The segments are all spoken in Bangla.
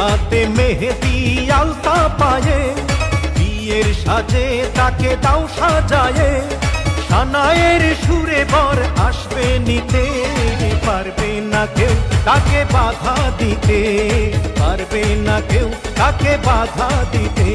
হাতে মেহেদি আলতা পায়ে, বিয়ের সাজে তাকে দাও সাজায়ে, সানায়ের সুরে বর আসবে নিতে, পারবে না কেউ তাকে বাধা দিতে, পারবে না কেউ তাকে বাধা দিতে।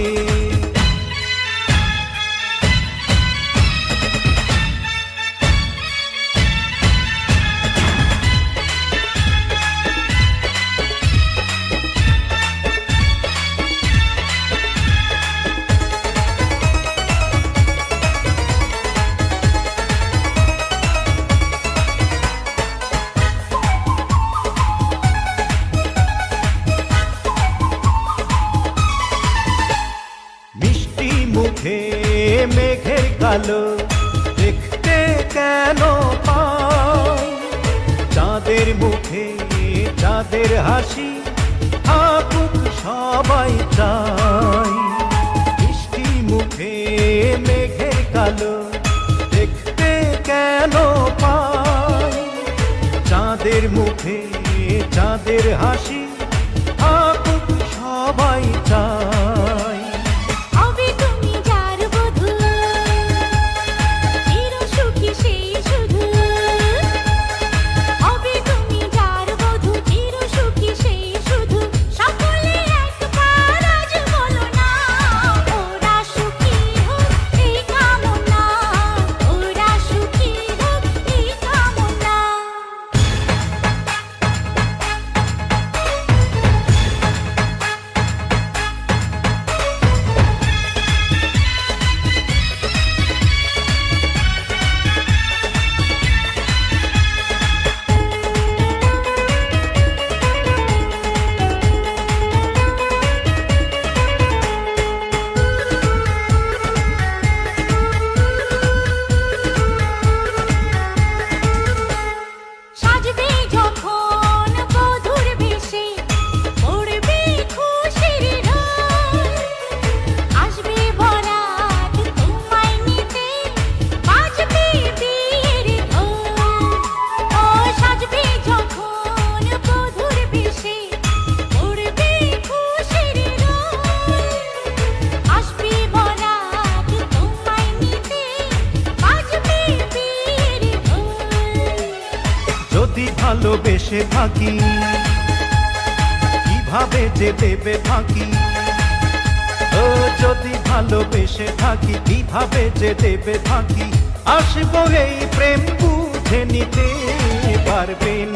মুখে মেঘের কালো দেখতে কেন পাই, চাঁদের মুখে চাঁদের হাসি থাকুক সবাই চাই। মিষ্টি মুখে মেঘের কালো দেখতে কেন পাই, চাঁদের মুখে চাঁদের হাসি থাকুক সবাই চাই। যদি ভালোবেসে থাকি কিভাবে যে দেবে ফাঁকি, ও যদি ভালোবেসে থাকি কিভাবে যে দেবে ফাঁকি, আসবো এই প্রেম বুঝে নিতে পারবে না।